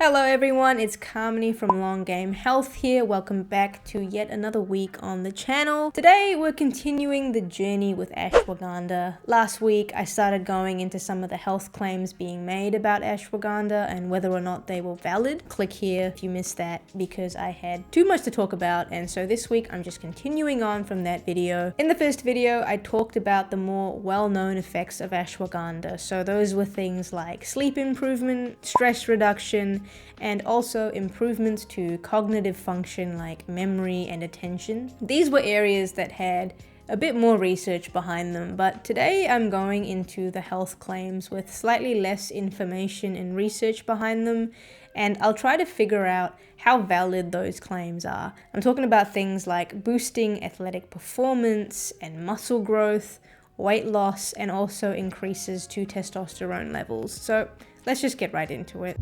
Hello everyone, it's Carmony from Longgame.haf here. Welcome back to yet another week on the channel. Today we're continuing the journey with ashwagandha. Last week I started going into some of the health claims being made about ashwagandha and whether or not they were valid. Click here if you missed that because I had too much to talk about, and so this week I'm just continuing on from that video. In the first video I talked about the more well-known effects of ashwagandha. So those were things like sleep improvement, stress reduction, and also improvements to cognitive function like memory and attention. These were areas that had a bit more research behind them, but today I'm going into the health claims with slightly less information and research behind them, and I'll try to figure out how valid those claims are. I'm talking about things like boosting athletic performance and muscle growth, weight loss, and also increases to testosterone levels. So let's just get right into it.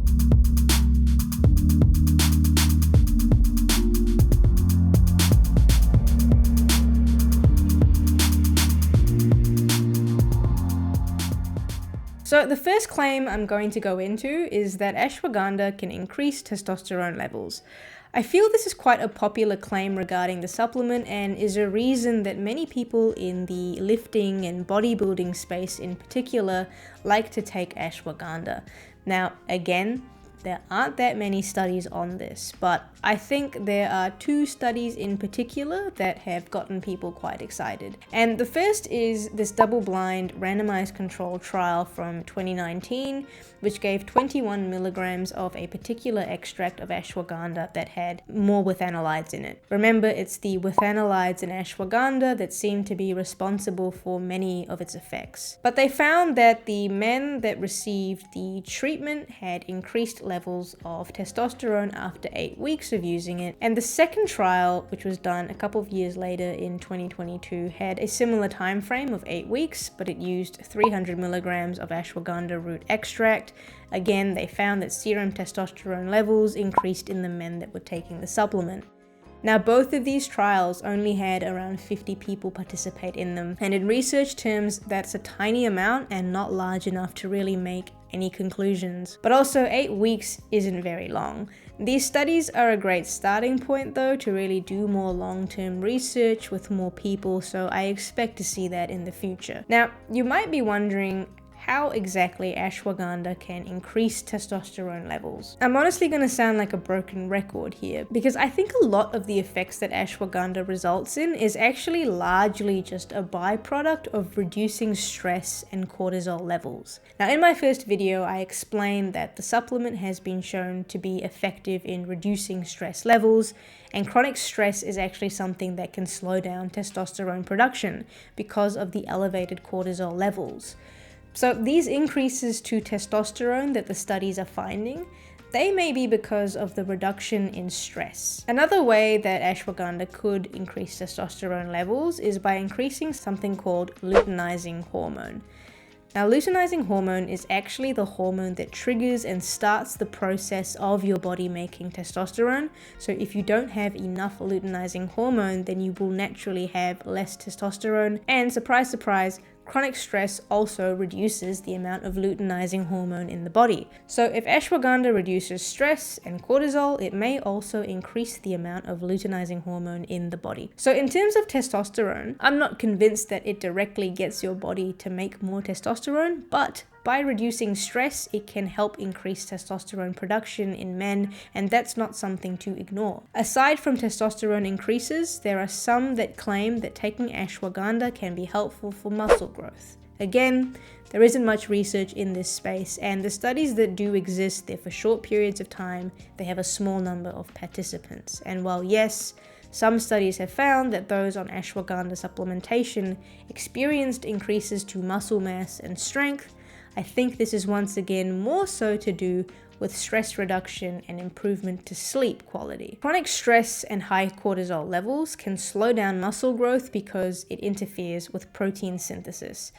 So the first claim I'm going to go into is that ashwagandha can increase testosterone levels. I feel this is quite a popular claim regarding the supplement and is a reason that many people in the lifting and bodybuilding space in particular like to take ashwagandha. Now, again, there aren't that many studies on this, but I think there are two studies in particular that have gotten people quite excited. And the first is this double-blind randomized controlled trial from 2019, which gave 21 milligrams of a particular extract of ashwagandha that had more withanolides in it. Remember, it's the withanolides in ashwagandha that seem to be responsible for many of its effects. But they found that the men that received the treatment had increased levels of testosterone after 8 weeks of using it. And the second trial, which was done a couple of years later in 2022, had a similar time frame of 8 weeks, but it used 300 milligrams of ashwagandha root extract. Again, they found that serum testosterone levels increased in the men that were taking the supplement. Now, both of these trials only had around 50 people participate in them, and in research terms, that's a tiny amount and not large enough to really make any conclusions. But also, 8 weeks isn't very long. These studies are a great starting point though to really do more long-term research with more people, so I expect to see that in the future. Now, you might be wondering how exactly ashwagandha can increase testosterone levels. I'm honestly going to sound like a broken record here because I think a lot of the effects that ashwagandha results in is actually largely just a byproduct of reducing stress and cortisol levels. Now, in my first video, I explained that the supplement has been shown to be effective in reducing stress levels, and chronic stress is actually something that can slow down testosterone production because of the elevated cortisol levels. So these increases to testosterone that the studies are finding, they may be because of the reduction in stress. Another way that ashwagandha could increase testosterone levels is by increasing something called luteinizing hormone. Now, luteinizing hormone is actually the hormone that triggers and starts the process of your body making testosterone. So if you don't have enough luteinizing hormone, then you will naturally have less testosterone. And surprise, surprise, chronic stress also reduces the amount of luteinizing hormone in the body. So if ashwagandha reduces stress and cortisol, it may also increase the amount of luteinizing hormone in the body. So in terms of testosterone, I'm not convinced that it directly gets your body to make more testosterone, but by reducing stress, it can help increase testosterone production in men, and that's not something to ignore. Aside from testosterone increases, there are some that claim that taking ashwagandha can be helpful for muscle growth. Again, there isn't much research in this space, and the studies that do exist, they're for short periods of time, they have a small number of participants. And while yes, some studies have found that those on ashwagandha supplementation experienced increases to muscle mass and strength, I think this is once again more so to do with stress reduction and improvement to sleep quality. Chronic stress and high cortisol levels can slow down muscle growth because it interferes with protein synthesis.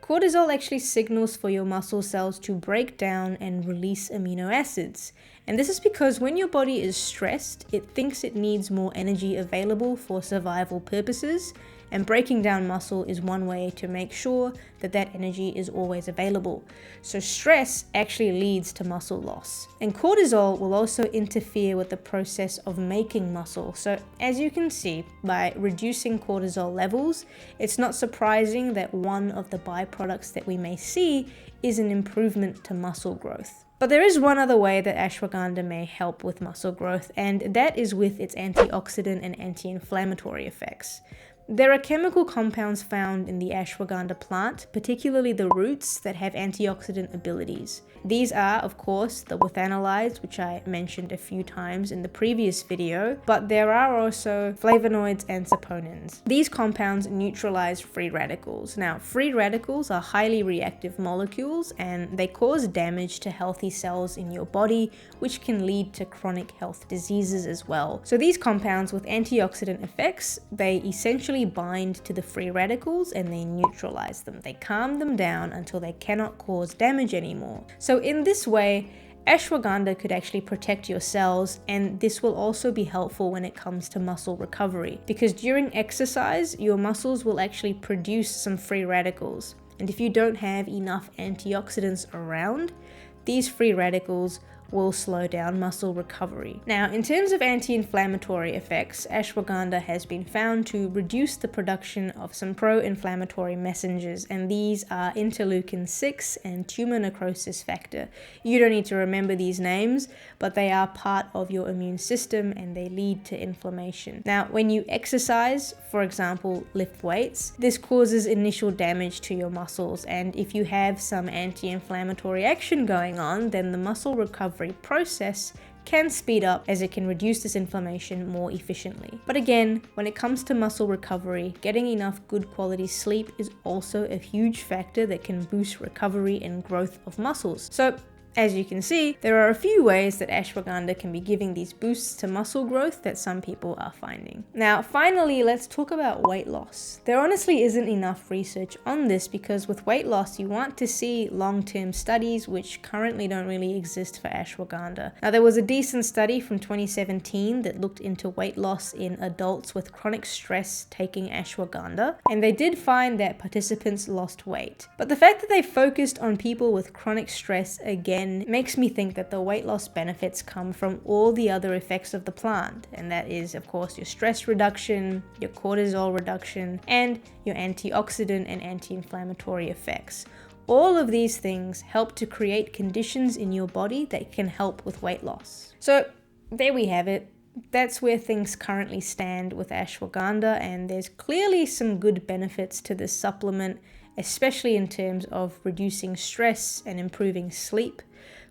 Cortisol actually signals for your muscle cells to break down and release amino acids. And this is because when your body is stressed, it thinks it needs more energy available for survival purposes, and breaking down muscle is one way to make sure that that energy is always available. So stress actually leads to muscle loss. And cortisol will also interfere with the process of making muscle. So as you can see, by reducing cortisol levels, it's not surprising that one of the byproducts that we may see is an improvement to muscle growth. But there is one other way that ashwagandha may help with muscle growth, and that is with its antioxidant and anti-inflammatory effects. There are chemical compounds found in the ashwagandha plant, particularly the roots, that have antioxidant abilities. These are, of course, the withanolides, which I mentioned a few times in the previous video, but there are also flavonoids and saponins. These compounds neutralize free radicals. Now, free radicals are highly reactive molecules and they cause damage to healthy cells in your body, which can lead to chronic health diseases as well. So these compounds with antioxidant effects, they essentially bind to the free radicals and they neutralize them. They calm them down until they cannot cause damage anymore. So in this way, ashwagandha could actually protect your cells, and this will also be helpful when it comes to muscle recovery, because during exercise, your muscles will actually produce some free radicals. And if you don't have enough antioxidants around, these free radicals will slow down muscle recovery. Now, in terms of anti-inflammatory effects, ashwagandha has been found to reduce the production of some pro-inflammatory messengers, and these are interleukin 6 and tumor necrosis factor. You don't need to remember these names, but they are part of your immune system and they lead to inflammation. Now, when you exercise, for example, lift weights, this causes initial damage to your muscles, and if you have some anti-inflammatory action going on, then the muscle recovery process can speed up as it can reduce this inflammation more efficiently. But again, when it comes to muscle recovery, getting enough good quality sleep is also a huge factor that can boost recovery and growth of muscles. So as you can see, there are a few ways that ashwagandha can be giving these boosts to muscle growth that some people are finding. Now, finally, let's talk about weight loss. There honestly isn't enough research on this because with weight loss, you want to see long-term studies, which currently don't really exist for ashwagandha. Now, there was a decent study from 2017 that looked into weight loss in adults with chronic stress taking ashwagandha, and they did find that participants lost weight. But the fact that they focused on people with chronic stress again makes me think that the weight loss benefits come from all the other effects of the plant, and that is, of course, your stress reduction, your cortisol reduction, and your antioxidant and anti-inflammatory effects. All of these things help to create conditions in your body that can help with weight loss. So there we have it. That's where things currently stand with ashwagandha, and there's clearly some good benefits to this supplement, especially in terms of reducing stress and improving sleep.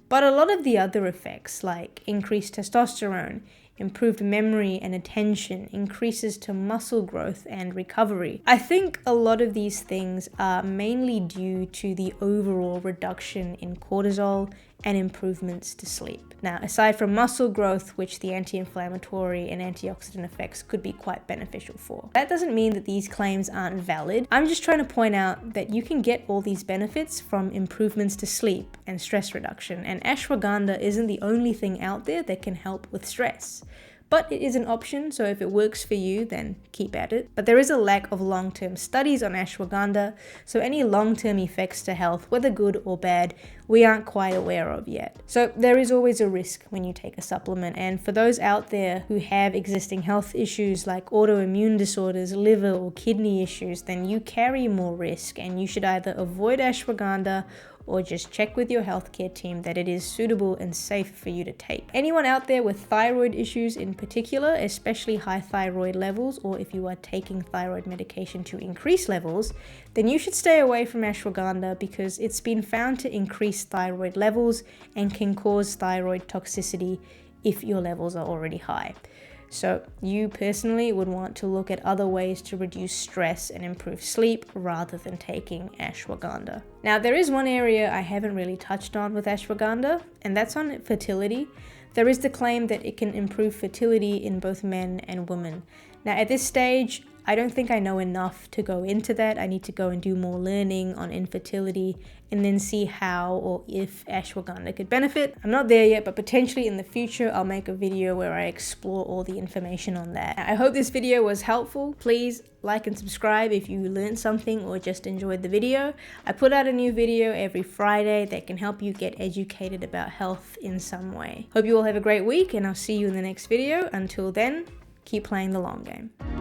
But a lot of the other effects, like increased testosterone, improved memory and attention, increases to muscle growth and recovery. I think a lot of these things are mainly due to the overall reduction in cortisol and improvements to sleep. Now, aside from muscle growth, which the anti-inflammatory and antioxidant effects could be quite beneficial for. That doesn't mean that these claims aren't valid. I'm just trying to point out that you can get all these benefits from improvements to sleep and stress reduction, and ashwagandha isn't the only thing out there that can help with stress. But it is an option, so if it works for you, then keep at it. But there is a lack of long-term studies on ashwagandha, so any long-term effects to health, whether good or bad, we aren't quite aware of yet. So there is always a risk when you take a supplement, and for those out there who have existing health issues like autoimmune disorders, liver or kidney issues, then you carry more risk, and you should either avoid ashwagandha or just check with your healthcare team that it is suitable and safe for you to take. Anyone out there with thyroid issues in particular, especially high thyroid levels, or if you are taking thyroid medication to increase levels, then you should stay away from ashwagandha because it's been found to increase thyroid levels and can cause thyroid toxicity if your levels are already high. So you personally would want to look at other ways to reduce stress and improve sleep rather than taking ashwagandha. Now, there is one area I haven't really touched on with ashwagandha, and that's on fertility. There is the claim that it can improve fertility in both men and women. Now, at this stage, I don't think I know enough to go into that. I need to go and do more learning on infertility and then see how or if ashwagandha could benefit. I'm not there yet, but potentially in the future, I'll make a video where I explore all the information on that. I hope this video was helpful. Please like and subscribe if you learned something or just enjoyed the video. I put out a new video every Friday that can help you get educated about health in some way. Hope you all have a great week, and I'll see you in the next video. Until then, keep playing the long game.